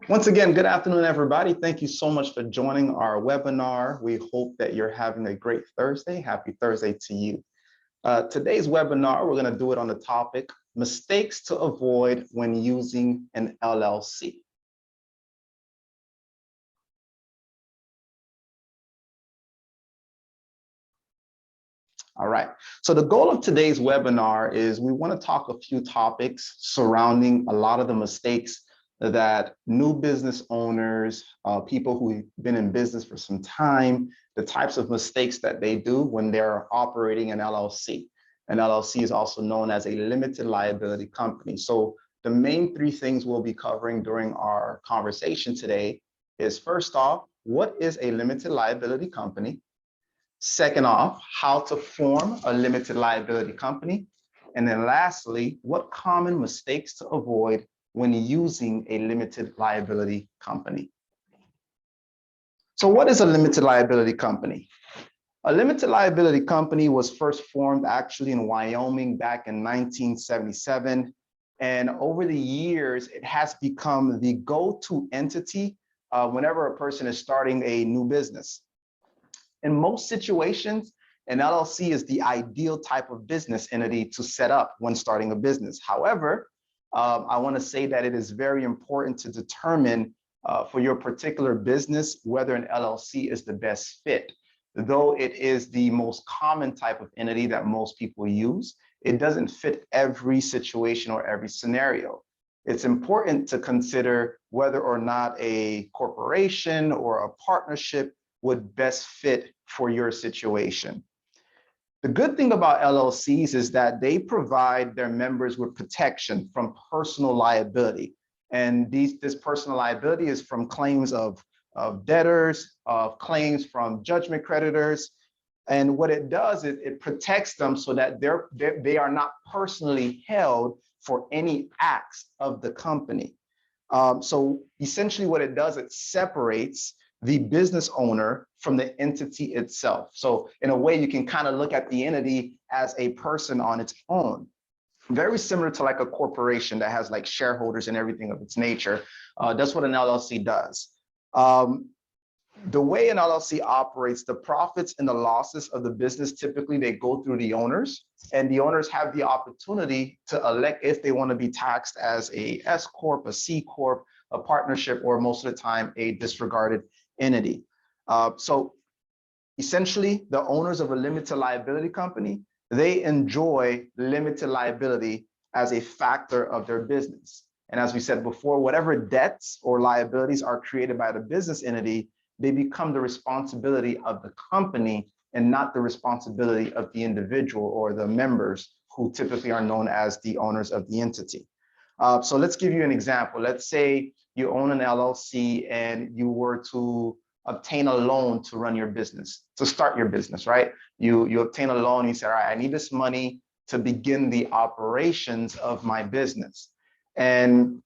Once again, good afternoon, everybody. Thank you so much for joining our webinar. We hope that you're having a great Thursday. Happy Thursday to you. Today's webinar, we're going to do it on the topic, mistakes to avoid when using an LLC. All right, so the goal of today's webinar is we want to talk a few topics surrounding a lot of the mistakes that new business owners, people who've been in business for some time, the types of mistakes that they do when they're operating an LLC. An LLC is also known as a limited liability company. So the main three things we'll be covering during our conversation today is, first off, what is a limited liability company? Second off, how to form a limited liability company. And then lastly, what common mistakes to avoid when using a limited liability company. So what is a limited liability company? A limited liability company was first formed actually in Wyoming back in 1977. And over the years, it has become the go-to entity whenever a person is starting a new business. In most situations, an LLC is the ideal type of business entity to set up when starting a business. However, I want to say that it is very important to determine for your particular business whether an LLC is the best fit. Though it is the most common type of entity that most people use, it doesn't fit every situation or every scenario. It's important to consider whether or not a corporation or a partnership would best fit for your situation. The good thing about LLCs is that they provide their members with protection from personal liability. And this personal liability is from claims of debtors, of claims from judgment creditors. And what it does is it protects them so that they are not personally held for any acts of the company. So essentially what it does, it separates the business owner from the entity itself. So in a way, you can kind of look at the entity as a person on its own. Very similar to like a corporation that has like shareholders and everything of its nature. That's what an LLC does. The way an LLC operates, the profits and the losses of the business, typically they go through the owners, and the owners have the opportunity to elect if they want to be taxed as a S Corp, a C Corp, a partnership, or most of the time a disregarded entity. So essentially, the owners of a limited liability company, they enjoy limited liability as a factor of their business. And as we said before, whatever debts or liabilities are created by the business entity, they become the responsibility of the company and not the responsibility of the individual or the members who typically are known as the owners of the entity. So let's give you an example. Let's say you own an LLC and you were to obtain a loan to run your business, to start your business, right? You obtain a loan, you say, all right, I need this money to begin the operations of my business. And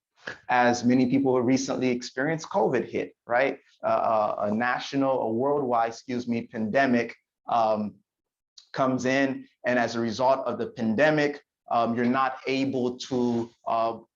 as many people recently experienced, COVID hit, right? A worldwide, pandemic comes in. And as a result of the pandemic, you're not able to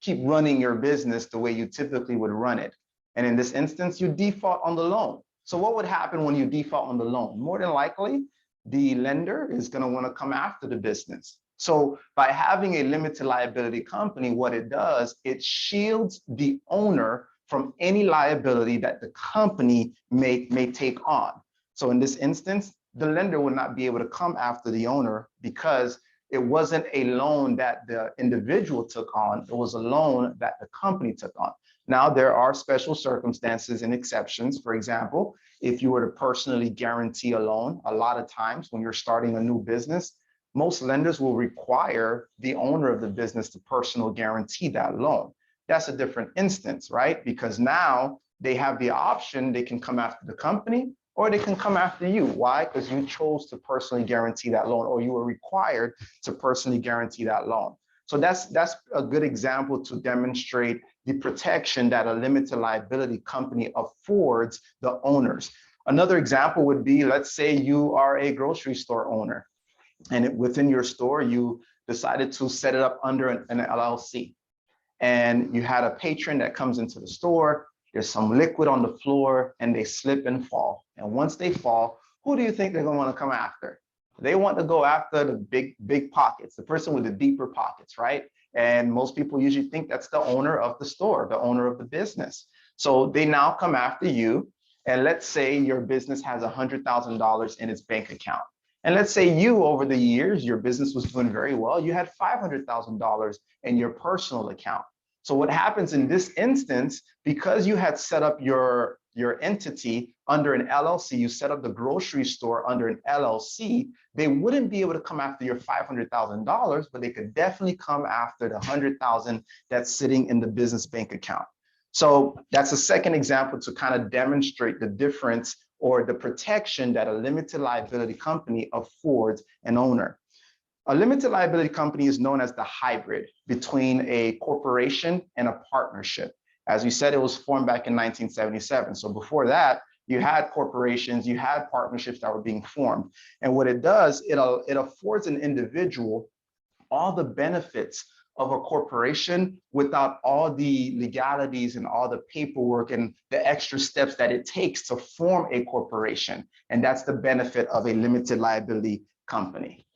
keep running your business the way you typically would run it. And in this instance, you default on the loan. So what would happen when you default on the loan? More than likely, the lender is going to want to come after the business. So by having a limited liability company, what it does, it shields the owner from any liability that the company may take on. So in this instance, the lender would not be able to come after the owner because it wasn't a loan that the individual took on, it was a loan that the company took on. Now, there are special circumstances and exceptions. For example, if you were to personally guarantee a loan, a lot of times when you're starting a new business, most lenders will require the owner of the business to personally guarantee that loan. That's a different instance, right? Because now they have the option, they can come after the company or they can come after you. Why? Because you chose to personally guarantee that loan, or you were required to personally guarantee that loan. So that's a good example to demonstrate the protection that a limited liability company affords the owners. Another example would be, let's say you are a grocery store owner, and within your store, you decided to set it up under an LLC. And you had a patron that comes into the store there's some liquid on the floor, and they slip and fall. And once they fall, who do you think they're going to want to come after? They want to go after the big pockets, the person with the deeper pockets, right? And most people usually think that's the owner of the store, the owner of the business. So they now come after you. And let's say your business has $100,000 in its bank account. And let's say you, over the years, your business was doing very well. You had $500,000 in your personal account. So what happens in this instance, because you had set up your entity under an LLC, you set up the grocery store under an LLC, they wouldn't be able to come after your $500,000, but they could definitely come after the $100,000 that's sitting in the business bank account. So that's a second example to kind of demonstrate the difference or the protection that a limited liability company affords an owner. A limited liability company is known as the hybrid between a corporation and a partnership. As we said, it was formed back in 1977. So before that, you had corporations, you had partnerships that were being formed. And what it does, it affords an individual all the benefits of a corporation without all the legalities and all the paperwork and the extra steps that it takes to form a corporation. And that's the benefit of a limited liability company.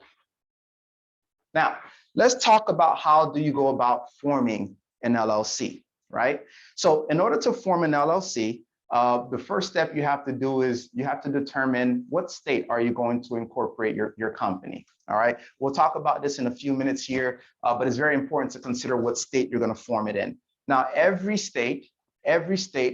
Now, let's talk about how do you go about forming an LLC, right? So in order to form an LLC, the first step you have to do is you have to determine what state are you going to incorporate your company, all right? We'll talk about this in a few minutes here, but it's very important to consider what state you're going to form it in. Now, every state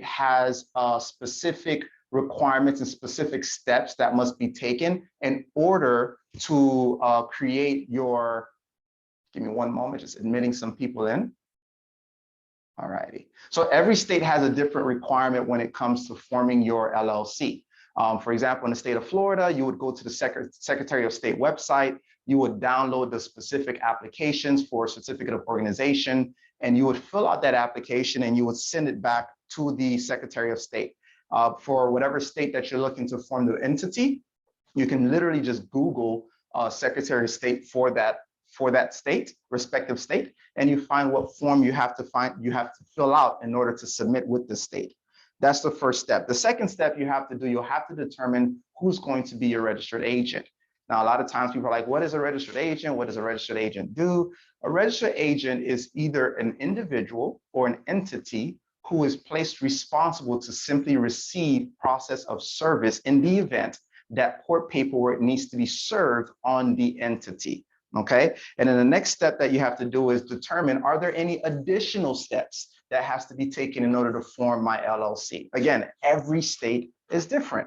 has specific requirements and specific steps that must be taken in order to create your, give me one moment, just admitting some people in. All righty. So every state has a different requirement when it comes to forming your LLC. For example, in the state of Florida, you would go to the Secretary of State website, you would download the specific applications for a certificate of organization, and you would fill out that application and you would send it back to the Secretary of State. For whatever state that you're looking to form the entity, you can literally just Google Secretary of State for that state, respective state, and you find what form you have to fill out in order to submit with the state. That's the first step. The second step you have to do, you'll have to determine who's going to be your registered agent. Now, a lot of times people are like, what is a registered agent? What does a registered agent do? A registered agent is either an individual or an entity who is placed responsible to simply receive process of service in the event that court paperwork needs to be served on the entity. Okay, and then the next step that you have to do is determine, are there any additional steps that has to be taken in order to form my LLC? Again, every state is different.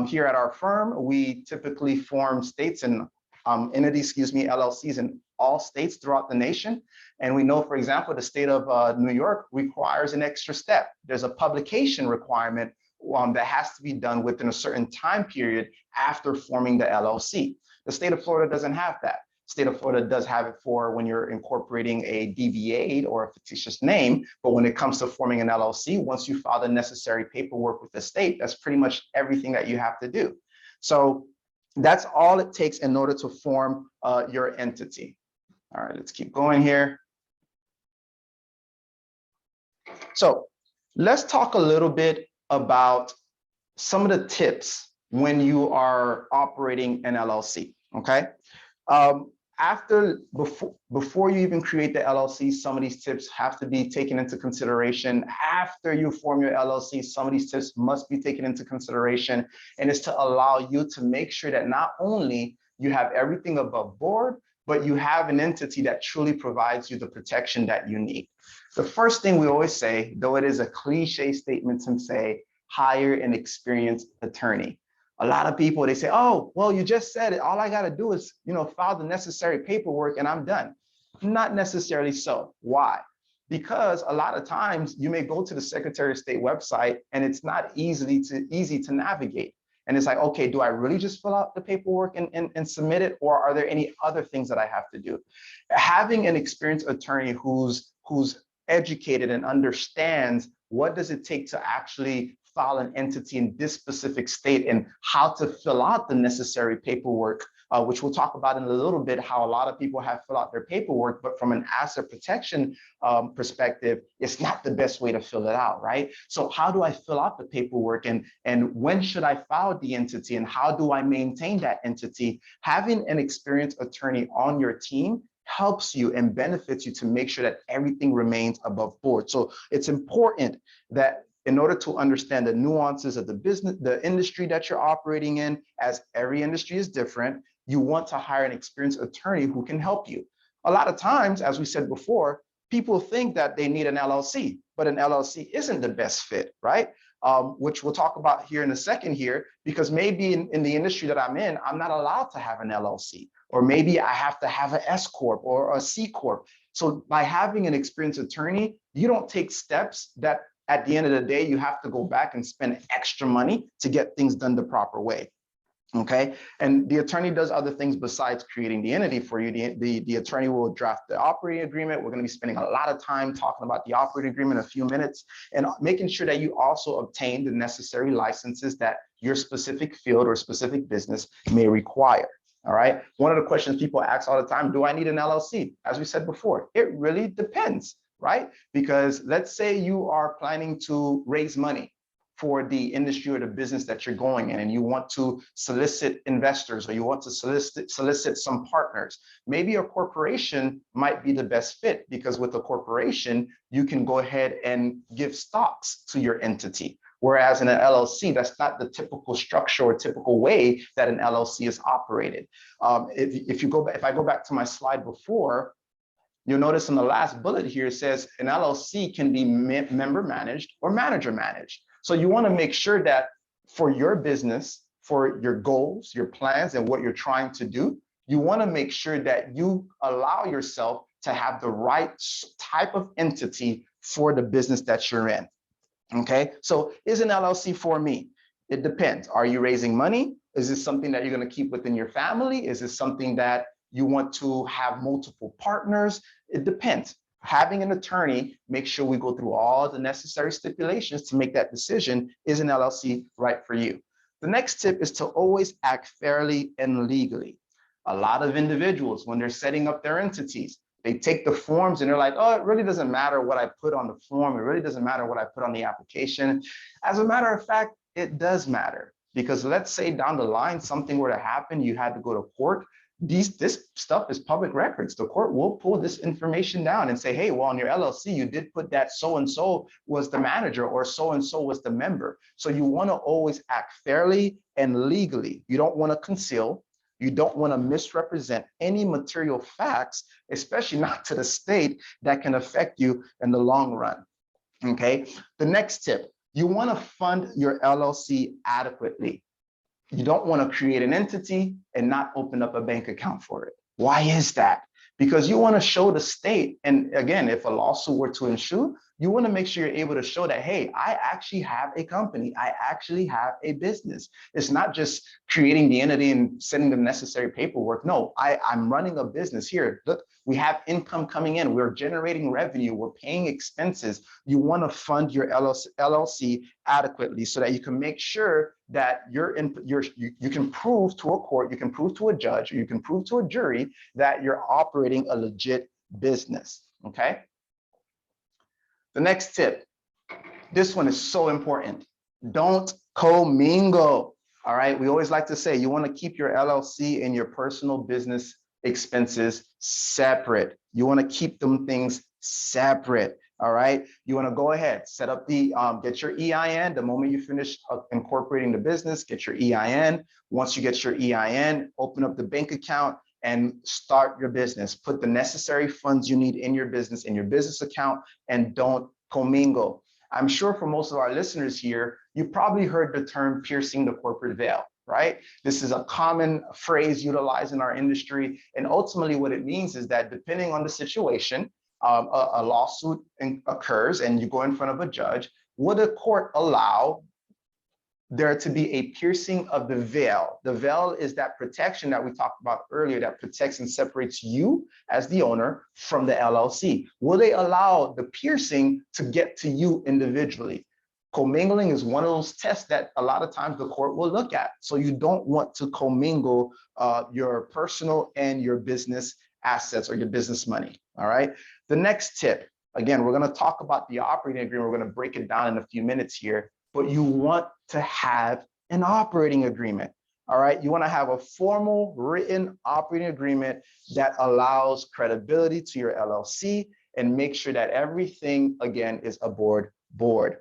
Here at our firm, we typically form states and LLCs in all states throughout the nation. And we know, for example, the state of New York requires an extra step. There's a publication requirement that has to be done within a certain time period after forming the LLC. The state of Florida doesn't have that. State of Florida does have it for when you're incorporating a DBA or a fictitious name, but when it comes to forming an LLC, once you file the necessary paperwork with the state, that's pretty much everything that you have to do. So that's all it takes in order to form your entity. All right, let's keep going here. So let's talk a little bit about some of the tips when you are operating an LLC, okay? Before you even create the LLC, some of these tips have to be taken into consideration. After you form your LLC, some of these tips must be taken into consideration, and it's to allow you to make sure that not only you have everything above board, but you have an entity that truly provides you the protection that you need. The first thing we always say, though it is a cliche statement to say, hire an experienced attorney. A lot of people, they say, oh, well, you just said it. All I got to do is, file the necessary paperwork and I'm done. Not necessarily so. Why? Because a lot of times you may go to the Secretary of State website and it's not easy to navigate. And it's like, okay, do I really just fill out the paperwork and submit it? Or are there any other things that I have to do? Having an experienced attorney who's educated and understands what does it take to actually file an entity in this specific state and how to fill out the necessary paperwork which we'll talk about in a little bit, how a lot of people have filled out their paperwork, but from an asset protection perspective, it's not the best way to fill it out, right? So how do I fill out the paperwork, and when should I file the entity, and how do I maintain that entity? Having an experienced attorney on your team helps you and benefits you to make sure that everything remains above board. So it's important that in order to understand the nuances of the business, the industry that you're operating in, as every industry is different, you want to hire an experienced attorney who can help you. A lot of times, as we said before, people think that they need an LLC, but an LLC isn't the best fit, right? Which we'll talk about here in a second here, because maybe in the industry that I'm in, I'm not allowed to have an LLC, or maybe I have to have an S Corp or a C Corp. So by having an experienced attorney, you don't take steps that at the end of the day, you have to go back and spend extra money to get things done the proper way. Okay, and the attorney does other things besides creating the entity for you. The attorney will draft the operating agreement. We're going to be spending a lot of time talking about the operating agreement in a few minutes, and making sure that you also obtain the necessary licenses that your specific field or specific business may require. All right. One of the questions people ask all the time, do I need an LLC? As we said before, it really depends, right? Because let's say you are planning to raise money for the industry or the business that you're going in, and you want to solicit investors, or you want to solicit some partners. Maybe a corporation might be the best fit, because with a corporation, you can go ahead and give stocks to your entity. Whereas in an LLC, that's not the typical structure or typical way that an LLC is operated. If I go back to my slide before, you'll notice in the last bullet here, it says an LLC can be member managed or manager managed. So you want to make sure that for your business, for your goals, your plans, and what you're trying to do, you want to make sure that you allow yourself to have the right type of entity for the business that you're in. Okay, so is an LLC for me? It depends. Are you raising money? Is this something that you're going to keep within your family? Is this something that you want to have multiple partners? It depends. Having an attorney, make sure we go through all the necessary stipulations to make that decision. Is an LLC right for you? The next tip is to always act fairly and legally. A lot of individuals, when they're setting up their entities, they take the forms and they're like, oh, it really doesn't matter what I put on the form. It really doesn't matter what I put on the application. As a matter of fact, it does matter, because let's say down the line, something were to happen, you had to go to court. This stuff is public records. The court will pull this information down and say, hey, well, on your LLC, you did put that so-and-so was the manager, or so-and-so was the member. So you want to always act fairly and legally. You don't want to conceal. You don't want to misrepresent any material facts, especially not to the state, that can affect you in the long run. Okay. The next tip, you want to fund your LLC adequately. You don't want to create an entity and not open up a bank account for it. Why is that? Because you want to show the state, and again, if a lawsuit were to ensue, you want to make sure you're able to show that, hey, I actually have a company. I actually have a business. It's not just creating the entity and sending the necessary paperwork. No, I'm running a business here. Look, we have income coming in. We're generating revenue. We're paying expenses. You want to fund your LLC adequately so that you can make sure that you can prove to a court, you can prove to a judge, or you can prove to a jury that you're operating a legit business. Okay. The next tip, this one is so important. Don't commingle. All right. We always like to say you want to keep your LLC and your personal business expenses separate. You want to keep them things separate. All right. You want to go ahead, set up the, get your EIN. The moment you finish incorporating the business, get your EIN. Once you get your EIN, open up the bank account and start your business. Put the necessary funds you need in your business account, and don't commingle. I'm sure for most of our listeners here, you probably heard the term piercing the corporate veil, right? This is a common phrase utilized in our industry. And ultimately what it means is that depending on the situation, a lawsuit occurs and you go in front of a judge. Would a court allow there to be a piercing of the veil? The veil is that protection that we talked about earlier that protects and separates you as the owner from the LLC. Will they allow the piercing to get to you individually? Commingling is one of those tests that a lot of times the court will look at. So you don't want to commingle your personal and your business assets or your business money. All right. The next tip, again, we're going to talk about the operating agreement. We're going to break it down in a few minutes here, but you want to have an operating agreement. All right. You want to have a formal written operating agreement that allows credibility to your LLC and make sure that everything, again, is above board.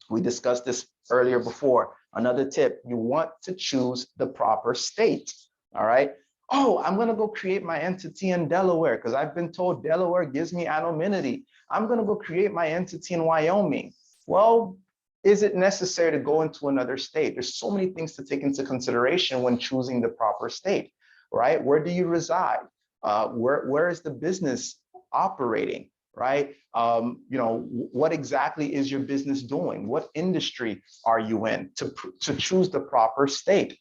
We discussed this earlier before. Another tip, you want to choose the proper state. All right. Oh, I'm going to go create my entity in Delaware because I've been told Delaware gives me anonymity. I'm going to go create my entity in Wyoming. Well, is it necessary to go into another state? There's so many things to take into consideration when choosing the proper state, right? Where do you reside? Where is the business operating? Right? What exactly is your business doing? What industry are you in to choose the proper state?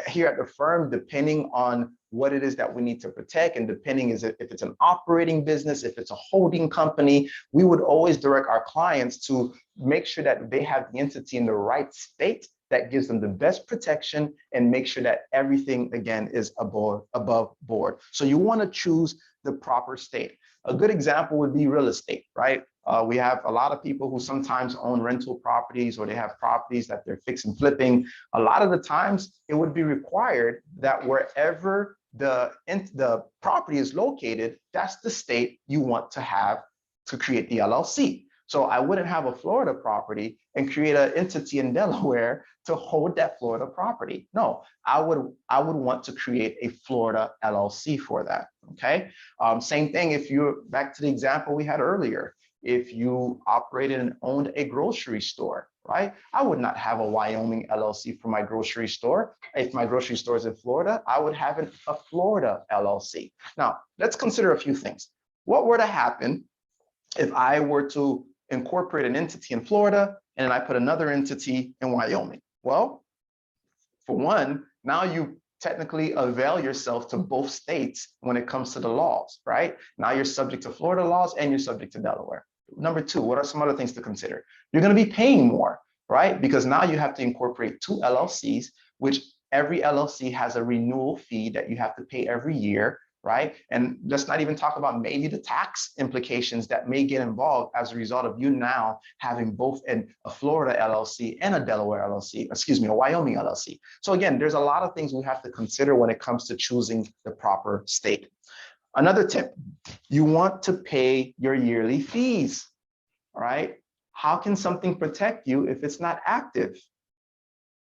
Here at the firm, depending on what it is that we need to protect, and depending if it's an operating business, if it's a holding company, we would always direct our clients to make sure that they have the entity in the right state that gives them the best protection and make sure that everything, again, is above board. So you want to choose the proper state. A good example would be real estate, right? We have a lot of people who sometimes own rental properties, or they have properties that they're fix and flipping. A lot of the times it would be required that wherever the property is located, that's the state you want to have to create the LLC. So I wouldn't have a Florida property and create an entity in Delaware to hold that Florida property. No, I would want to create a Florida LLC for that. Okay. Same thing if you're back to the example we had earlier. If you operated and owned a grocery store, right? I would not have a Wyoming LLC for my grocery store. If my grocery store is in Florida, I would have a Florida LLC. Now, let's consider a few things. What were to happen if I were to incorporate an entity in Florida and then I put another entity in Wyoming? Well, for one, now you technically avail yourself to both states when it comes to the laws, right? Now you're subject to Florida laws and you're subject to Delaware. Number two, what are some other things to consider? You're going to be paying more, right? Because now you have to incorporate two LLCs, which every LLC has a renewal fee that you have to pay every year, right? And let's not even talk about maybe the tax implications that may get involved as a result of you now having both a Florida LLC and a Delaware LLC, excuse me, a Wyoming LLC. So again, there's a lot of things we have to consider when it comes to choosing the proper state. Another tip, you want to pay your yearly fees, all right? How can something protect you if it's not active,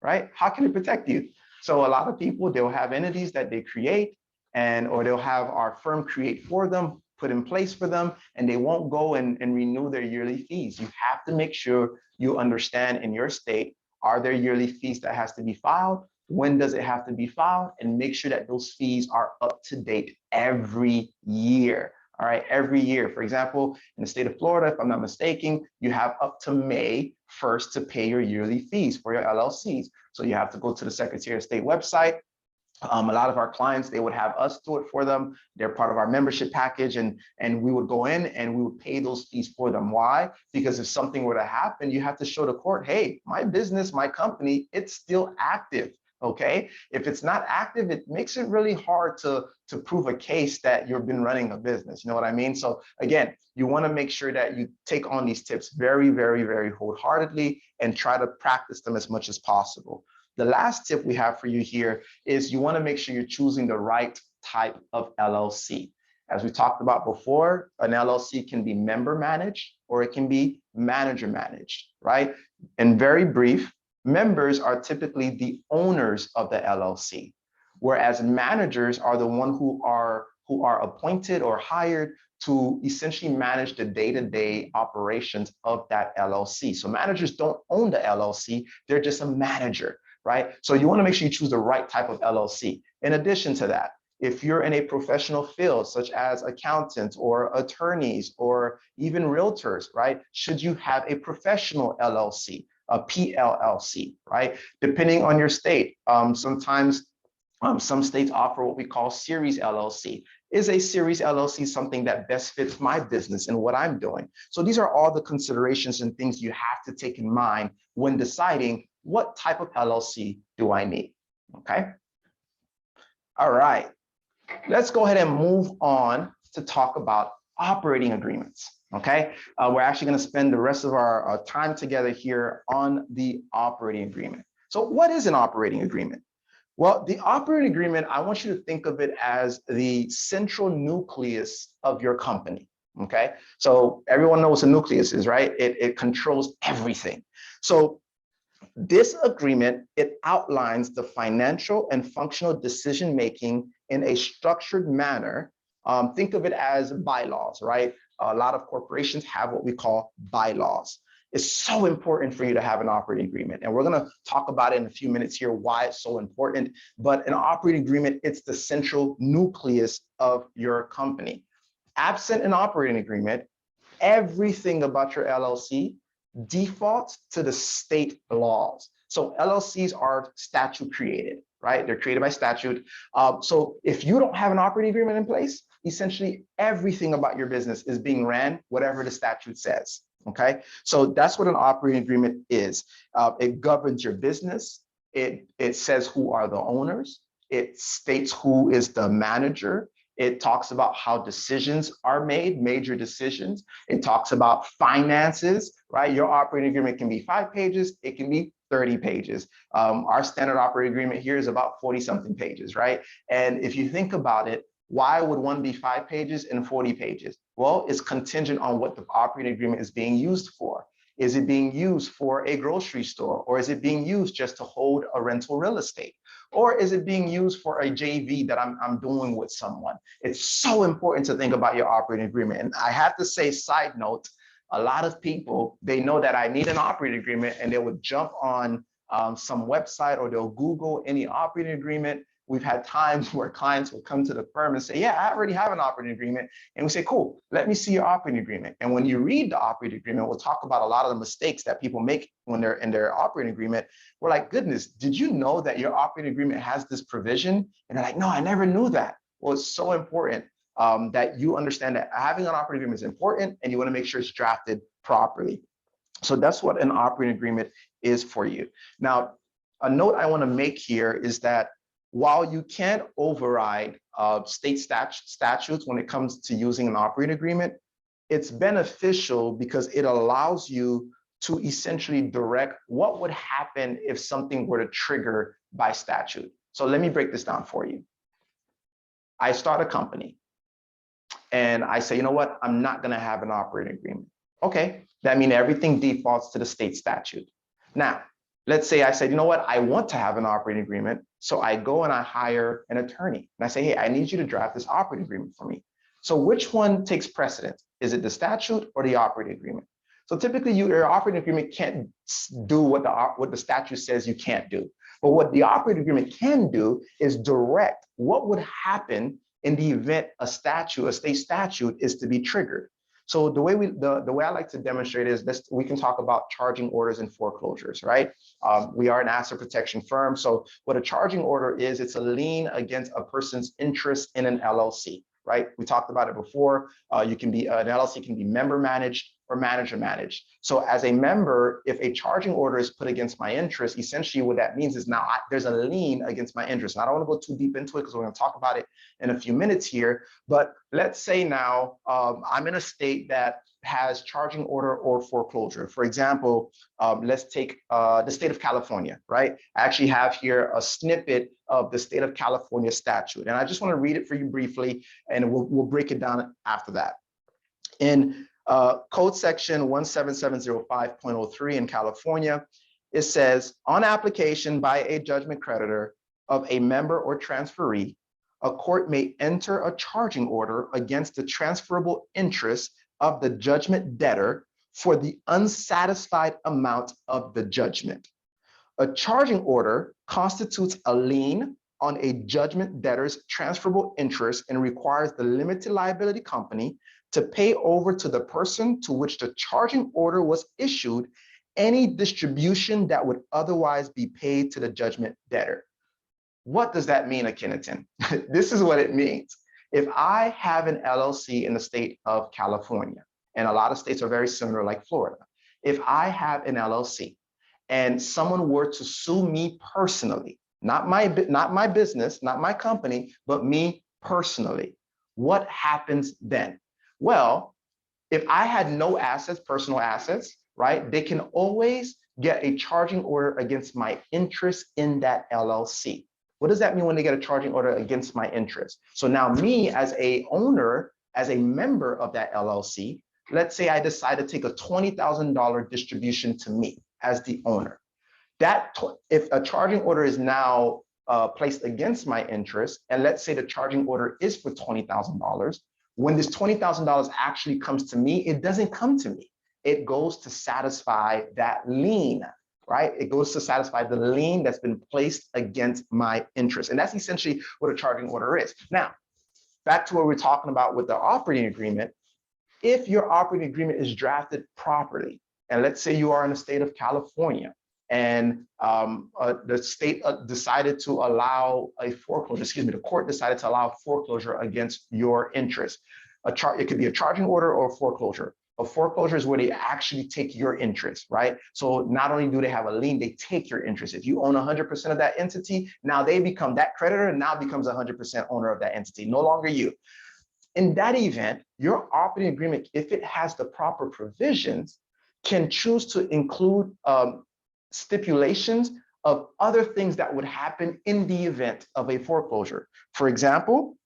right? How can it protect you? So a lot of people, they'll have entities that they create, or they'll have our firm create for them, put in place for them, and they won't go and renew their yearly fees. You have to make sure you understand in your state, are there yearly fees that has to be filed? When does it have to be filed? And make sure that those fees are up to date every year. All right, every year. For example, in the state of Florida, if I'm not mistaken, you have up to May 1st to pay your yearly fees for your LLCs. So you have to go to the Secretary of State website. A lot of our clients, they would have us do it for them. They're part of our membership package, and we would go in and we would pay those fees for them. Why? Because if something were to happen, you have to show the court, hey, my business, my company, it's still active. Okay. If it's not active, it makes it really hard to prove a case that you've been running a business. You know what I mean? So again, you want to make sure that you take on these tips very, very, very wholeheartedly and try to practice them as much as possible. The last tip we have for you here is you want to make sure you're choosing the right type of LLC. As we talked about before, an LLC can be member managed or it can be manager managed, right? And very brief, members are typically the owners of the LLC, whereas managers are the one who are appointed or hired to essentially manage the day-to-day operations of that LLC. So managers don't own the LLC, they're just a manager, right? So you want to make sure you choose the right type of LLC. In addition to that, if you're in a professional field, such as accountants or attorneys or even realtors, right? Should you have a professional LLC, a PLLC, right? Depending on your state, sometimes some states offer what we call series LLC. Is a series LLC something that best fits my business and what I'm doing? So these are all the considerations and things you have to take in mind when deciding what type of LLC do I need, okay? All right, let's go ahead and move on to talk about operating agreements, okay? We're actually gonna spend the rest of our time together here on the operating agreement. So what is an operating agreement? Well, the operating agreement, I want you to think of it as the central nucleus of your company, okay? So everyone knows what a nucleus is, right? It controls everything. So this agreement, it outlines the financial and functional decision-making in a structured manner. Think of it as bylaws, right? A lot of corporations have what we call bylaws. It's so important for you to have an operating agreement. And we're gonna talk about it in a few minutes here, why it's so important. But an operating agreement, it's the central nucleus of your company. Absent an operating agreement, everything about your LLC defaults to the state laws. So LLCs are statute created, right? They're created by statute. So if you don't have an operating agreement in place, essentially everything about your business is being ran whatever the statute says, okay? So that's what an operating agreement is. It governs your business. It says who are the owners. It states who is the manager. It talks about how decisions are made, major decisions. It talks about finances, right? Your operating agreement can be 5 pages. It can be 30 pages. Our standard operating agreement here is about 40 something pages, right? And if you think about it, why would one be 5 pages and 40 pages? Well, it's contingent on what the operating agreement is being used for. Is it being used for a grocery store? Or is it being used just to hold a rental real estate? Or is it being used for a JV that I'm doing with someone? It's so important to think about your operating agreement. And I have to say, side note, a lot of people, they know that I need an operating agreement and they would jump on some website or they'll Google any operating agreement. We've had times where clients will come to the firm and say, yeah, I already have an operating agreement. And we say, cool, let me see your operating agreement. And when you read the operating agreement, we'll talk about a lot of the mistakes that people make when they're in their operating agreement. We're like, goodness, did you know that your operating agreement has this provision? And they're like, no, I never knew that. Well, it's so important that you understand that having an operating agreement is important and you want to make sure it's drafted properly. So that's what an operating agreement is for you. Now, a note I want to make here is that while you can't override state statutes when it comes to using an operating agreement, it's beneficial because it allows you to essentially direct what would happen if something were to trigger by statute. So let me break this down for you. I start a company and I say, you know what, I'm not going to have an operating agreement. Okay, that means everything defaults to the state statute. Now, let's say I said, you know what, I want to have an operating agreement. So I go and I hire an attorney and I say, hey, I need you to draft this operating agreement for me. So which one takes precedence? Is it the statute or the operating agreement? So typically your operating agreement can't do what the statute says you can't do. But what the operating agreement can do is direct what would happen in the event a state statute is to be triggered. So the way I like to demonstrate is this: we can talk about charging orders and foreclosures, right? We are an asset protection firm. So what a charging order is, it's a lien against a person's interest in an LLC, right? We talked about it before. An LLC can be member managed or manager managed. So as a member, if a charging order is put against my interest, essentially what that means is now there's a lien against my interest. And I don't want to go too deep into it because we're going to talk about it in a few minutes here. But let's say now I'm in a state that has charging order or foreclosure. For example, let's take the state of California, right? I actually have here a snippet of the state of California statute. And I just want to read it for you briefly, and we'll break it down after that. In Code section 17705.03 in California, it says, on application by a judgment creditor of a member or transferee, a court may enter a charging order against the transferable interest of the judgment debtor for the unsatisfied amount of the judgment. A charging order constitutes a lien on a judgment debtor's transferable interest and requires the limited liability company to pay over to the person to which the charging order was issued any distribution that would otherwise be paid to the judgment debtor. What does that mean, Akhenaten? This is what it means. If I have an LLC in the state of California, and a lot of states are very similar, like Florida, if I have an LLC and someone were to sue me personally, not my business, not my company, but me personally, what happens then? Well, if I had no assets, personal assets, right, they can always get a charging order against my interest in that LLC. What does that mean when they get a charging order against my interest? So now me as a owner, as a member of that LLC, let's say I decide to take a $20,000 distribution to me as the owner. That if a charging order is now placed against my interest, and let's say the charging order is for $20,000, when this $20,000 actually comes to me, it doesn't come to me. It goes to satisfy that lien, right? It goes to satisfy the lien that's been placed against my interest. And that's essentially what a charging order is. Now, back to what we're talking about with the operating agreement. If your operating agreement is drafted properly, and let's say you are in the state of California, and the state decided to allow a foreclosure, the court decided to allow foreclosure against your interest. It could be a charging order or a foreclosure. A foreclosure is where they actually take your interest, right? So not only do they have a lien, they take your interest. If you own 100% of that entity, now they become that creditor and now becomes 100% owner of that entity, no longer you. In that event, your operating agreement, if it has the proper provisions, can choose to include stipulations of other things that would happen in the event of a foreclosure. For example,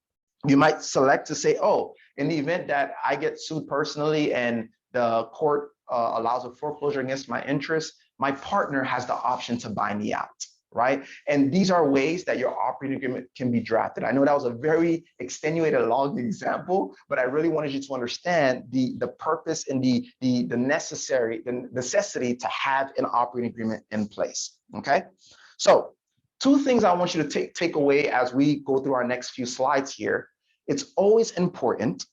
you might select to say, oh, in the event that I get sued personally and the court allows a foreclosure against my interest, my partner has the option to buy me out, right? And these are ways that your operating agreement can be drafted. I know that was a very extenuated, long example, but I really wanted you to understand the purpose and the necessity to have an operating agreement in place, okay? So two things I want you to take away as we go through our next few slides here. It's always important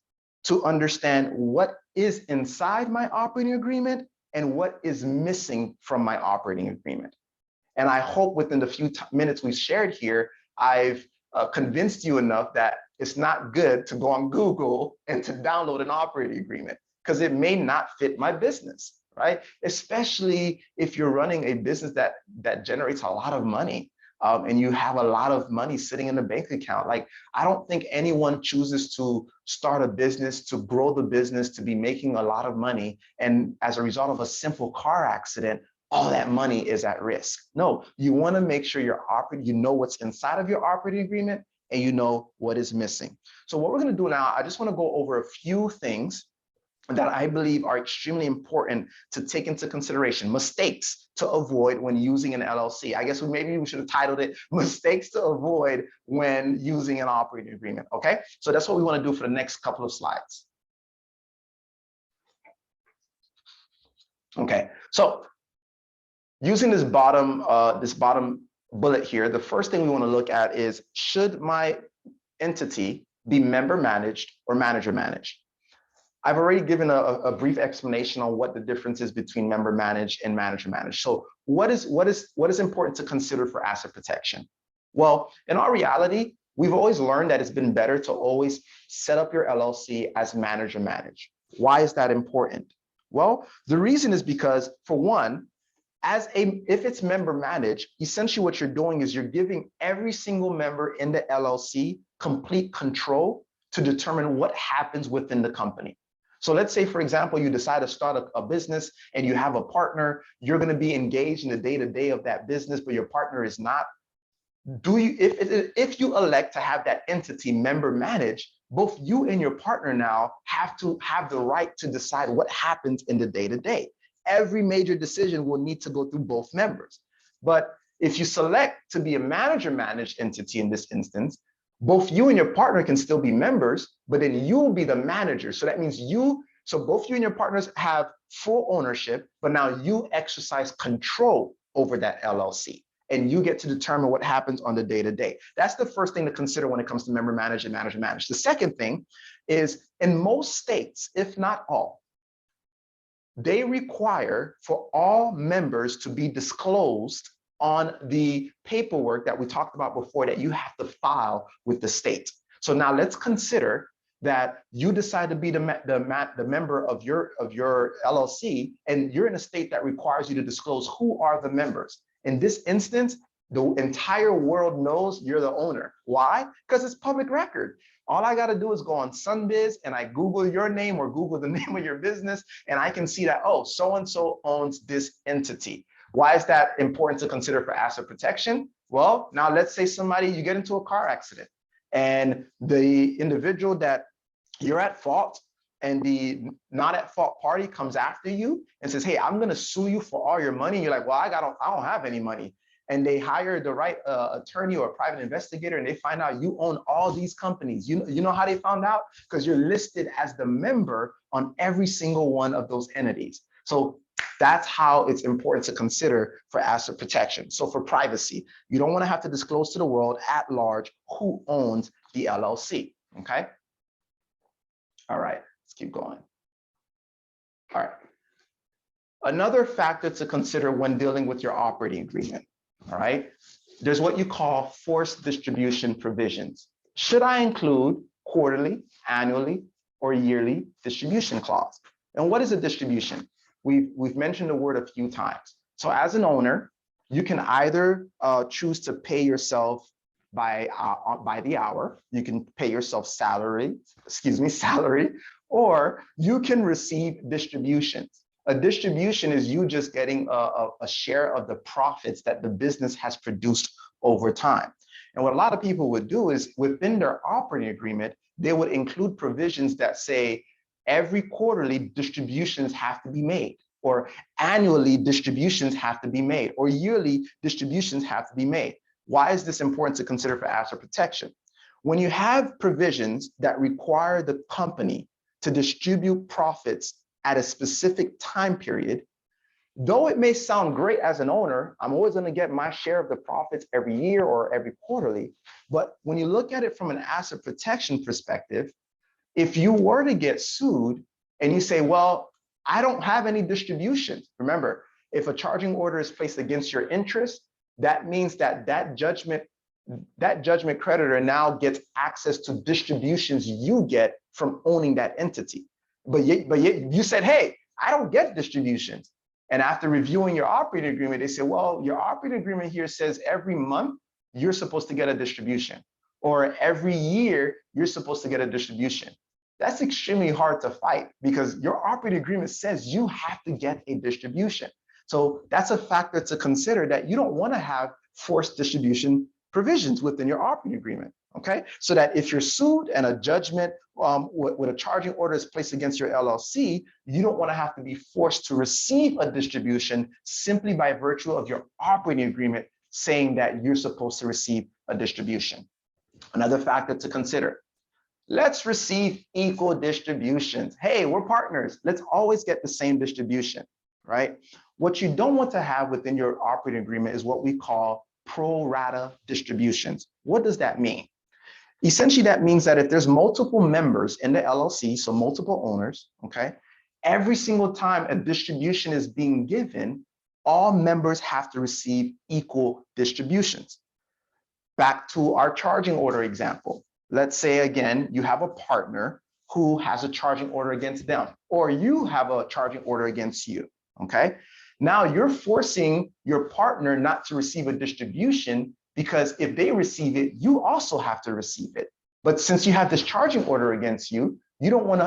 to understand what is inside my operating agreement and what is missing from my operating agreement. And I hope within the few minutes we've shared here, I've convinced you enough that it's not good to go on Google and to download an operating agreement because it may not fit my business, right? Especially if you're running a business that generates a lot of money. And you have a lot of money sitting in the bank account. Like, I don't think anyone chooses to start a business, to grow the business, to be making a lot of money. And as a result of a simple car accident, all that money is at risk. No, you want to make sure you know what's inside of your operating agreement and you know what is missing. So what we're going to do now, I just want to go over a few things that I believe are extremely important to take into consideration, mistakes to avoid when using an LLC. I guess maybe we should have titled it Mistakes to Avoid When Using an Operating Agreement, okay? So that's what we want to do for the next couple of slides. Okay, so using this bottom bullet here, the first thing we want to look at is, should my entity be member managed or manager managed? I've already given a brief explanation on what the difference is between member managed and manager managed. So what is important to consider for asset protection? Well, in our reality, we've always learned that it's been better to always set up your LLC as manager managed. Why is that important? Well, the reason is because, for one, if it's member managed, essentially what you're doing is you're giving every single member in the LLC complete control to determine what happens within the company. So let's say, for example, you decide to start a business and you have a partner, you're going to be engaged in the day-to-day of that business, but your partner is not. If you elect to have that entity member managed, both you and your partner now have to have the right to decide what happens in the day-to-day. Every major decision will need to go through both members. But if you select to be a manager managed entity in this instance, both you and your partner can still be members, but then you'll be the manager. So that means both you and your partners have full ownership, but now you exercise control over that LLC and you get to determine what happens on the day-to-day. That's the first thing to consider when it comes to member managed and manager managed. The second thing is, in most states, if not all, they require for all members to be disclosed on the paperwork that we talked about before that you have to file with the state. So now let's consider that you decide to be the member of your LLC, and you're in a state that requires you to disclose who are the members. In this instance, the entire world knows you're the owner. Why? Because it's public record. All I got to do is go on Sunbiz and I Google your name or Google the name of your business, and I can see that, oh, so-and-so owns this entity. Why is that important to consider for asset protection? Well, now let's say you get into a car accident and the individual that you're at fault and the not at fault party comes after you and says, hey, I'm going to sue you for all your money. You're like, well, I don't have any money. And they hire the right attorney or private investigator, and they find out you own all these companies. You know how they found out? Because you're listed as the member on every single one of those entities. So that's how it's important to consider for asset protection. So for privacy, you don't want to have to disclose to the world at large who owns the LLC, okay? All right, let's keep going. All right. Another factor to consider when dealing with your operating agreement, all right? There's what you call forced distribution provisions. Should I include quarterly, annually, or yearly distribution clause? And what is a distribution? We've mentioned the word a few times. So as an owner, you can either choose to pay yourself by the hour. You can pay yourself salary, or you can receive distributions. A distribution is you just getting a share of the profits that the business has produced over time. And what a lot of people would do is within their operating agreement, they would include provisions that say every quarterly distributions have to be made, or annually distributions have to be made, or yearly distributions have to be made. Why is this important to consider for asset protection? When you have provisions that require the company to distribute profits at a specific time period, though it may sound great as an owner, I'm always going to get my share of the profits every year or every quarterly. But when you look at it from an asset protection perspective, if you were to get sued and you say, well, I don't have any distributions. Remember, if a charging order is placed against your interest, that means that judgment creditor now gets access to distributions you get from owning that entity. But yet you said, hey, I don't get distributions. And after reviewing your operating agreement, they say, well, your operating agreement here says every month you're supposed to get a distribution, or every year you're supposed to get a distribution. That's extremely hard to fight because your operating agreement says you have to get a distribution. So that's a factor to consider, that you don't want to have forced distribution provisions within your operating agreement, okay? So that if you're sued and a judgment with a charging order is placed against your LLC, you don't want to have to be forced to receive a distribution simply by virtue of your operating agreement saying that you're supposed to receive a distribution. Another factor to consider, let's receive equal distributions. Hey, we're partners. Let's always get the same distribution, right? What you don't want to have within your operating agreement is what we call pro rata distributions. What does that mean? Essentially, that means that if there's multiple members in the LLC, so multiple owners, okay, every single time a distribution is being given, all members have to receive equal distributions. Back to our charging order example. Let's say, again, you have a partner who has a charging order against them, or you have a charging order against you, okay? Now you're forcing your partner not to receive a distribution, because if they receive it, you also have to receive it. But since you have this charging order against you, you don't want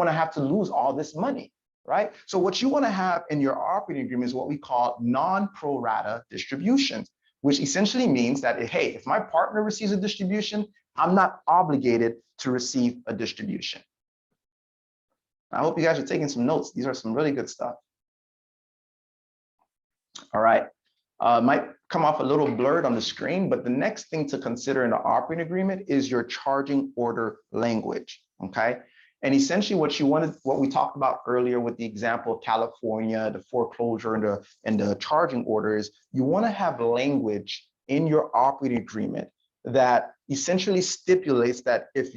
to have to lose all this money, right? So what you want to have in your operating agreement is what we call non-pro rata distributions, which essentially means that, hey, if my partner receives a distribution, I'm not obligated to receive a distribution. I hope you guys are taking some notes. These are some really good stuff. All right. Might come off a little blurred on the screen, but the next thing to consider in the operating agreement is your charging order language, okay? And essentially what we talked about earlier with the example of California, the foreclosure and the charging order is, you want to have language in your operating agreement that essentially stipulates that if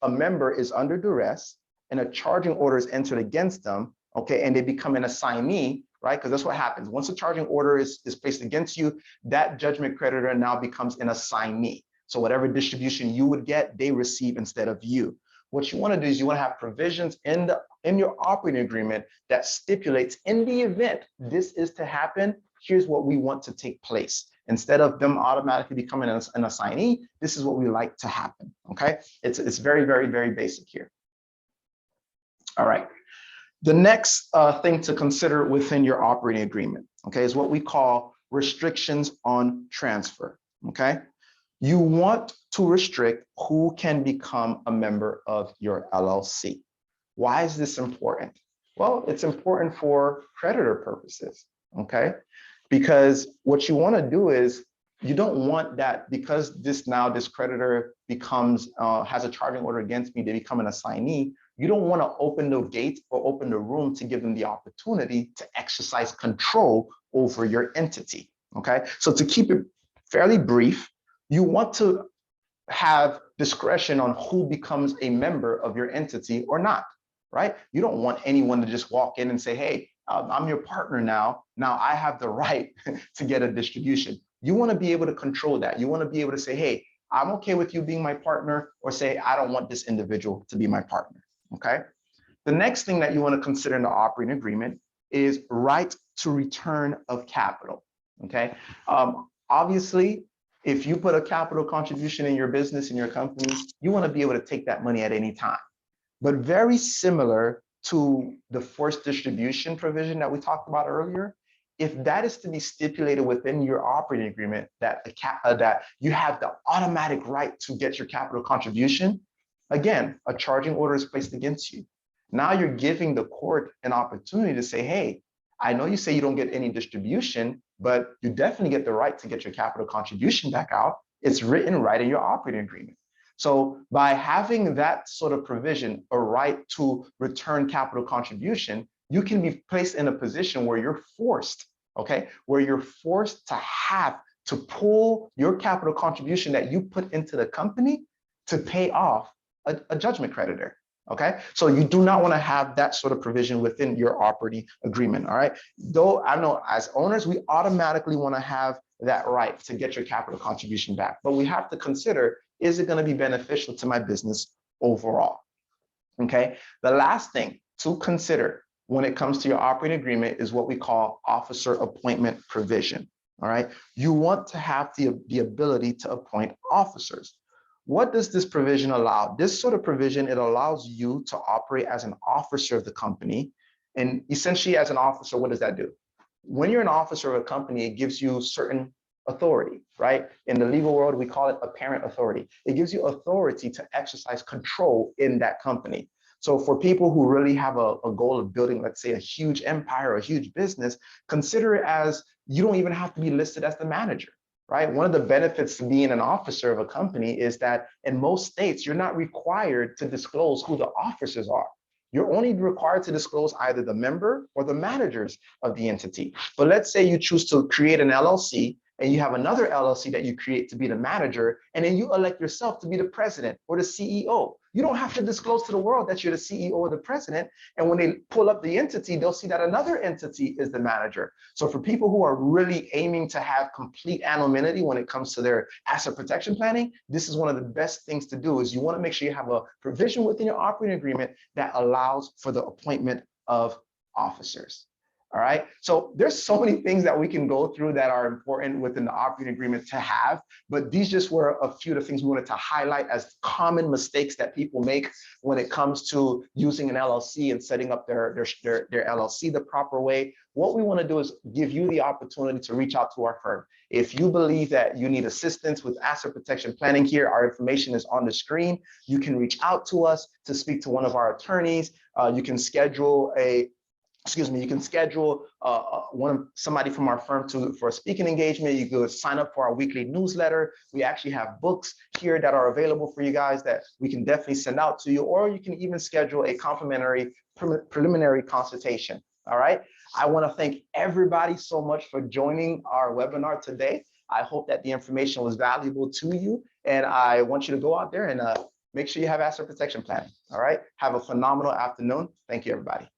a member is under duress and a charging order is entered against them, okay, and they become an assignee, right? Because that's what happens. Once a charging order is placed against you, that judgment creditor now becomes an assignee. So whatever distribution you would get, they receive instead of you. What you want to do is you want to have provisions in your operating agreement that stipulates, in the event this is to happen, here's what we want to take place. Instead of them automatically becoming an assignee, this is what we like to happen. Okay, it's very, very, very basic here. All right. The next thing to consider within your operating agreement, okay, is what we call restrictions on transfer. Okay, you want to restrict who can become a member of your LLC. Why is this important? Well, it's important for creditor purposes, okay? Because what you want to do is you don't want that because this creditor becomes has a charging order against me, they become an assignee. You don't want to open the gate or open the room to give them the opportunity to exercise control over your entity. Okay, so to keep it fairly brief, you want to have discretion on who becomes a member of your entity or not, right? You don't want anyone to just walk in and say, hey, I'm your partner now. Now I have the right to get a distribution. You want to be able to control that. You want to be able to say, hey, I'm okay with you being my partner, or say, I don't want this individual to be my partner, okay? The next thing that you want to consider in the operating agreement is right to return of capital, okay? Obviously, if you put a capital contribution in your business, in your company, you want to be able to take that money at any time. But very similar to the forced distribution provision that we talked about earlier, if that is to be stipulated within your operating agreement that that you have the automatic right to get your capital contribution, again, a charging order is placed against you. Now you're giving the court an opportunity to say, hey, I know you say you don't get any distribution, but you definitely get the right to get your capital contribution back out. It's written right in your operating agreement. So by having that sort of provision, a right to return capital contribution, you can be placed in a position where you're forced, okay, where you're forced to have to pull your capital contribution that you put into the company to pay off a judgment creditor. Okay, so you do not want to have that sort of provision within your operating agreement. All right, though I know as owners, we automatically want to have that right to get your capital contribution back, but we have to consider, is it going to be beneficial to my business overall? Okay, the last thing to consider when it comes to your operating agreement is what we call officer appointment provision. All right, you want to have the ability to appoint officers. What does this provision allow? This sort of provision, it allows you to operate as an officer of the company. And essentially as an officer, what does that do? When you're an officer of a company, it gives you certain authority, right? In the legal world, we call it apparent authority. It gives you authority to exercise control in that company. So for people who really have a goal of building, let's say, a huge empire or a huge business, consider it as you don't even have to be listed as the manager. Right? One of the benefits to being an officer of a company is that in most states, you're not required to disclose who the officers are. You're only required to disclose either the member or the managers of the entity. But let's say you choose to create an LLC and you have another LLC that you create to be the manager, and then you elect yourself to be the president or the CEO. You don't have to disclose to the world that you're the CEO or the president. And when they pull up the entity, they'll see that another entity is the manager. So for people who are really aiming to have complete anonymity when it comes to their asset protection planning, this is one of the best things to do. Is you want to make sure you have a provision within your operating agreement that allows for the appointment of officers. All right, so there's so many things that we can go through that are important within the operating agreement to have, but these just were a few of the things we wanted to highlight as common mistakes that people make when it comes to using an LLC and setting up their LLC the proper way. What we want to do is give you the opportunity to reach out to our firm. If you believe that you need assistance with asset protection planning here, our information is on the screen. You can reach out to us to speak to one of our attorneys. You can schedule somebody from our firm for a speaking engagement. You could sign up for our weekly newsletter. We actually have books here that are available for you guys that we can definitely send out to you, or you can even schedule a complimentary preliminary consultation. All right. I want to thank everybody so much for joining our webinar today. I hope that the information was valuable to you, and I want you to go out there and make sure you have asset protection planning. All right. Have a phenomenal afternoon. Thank you, everybody.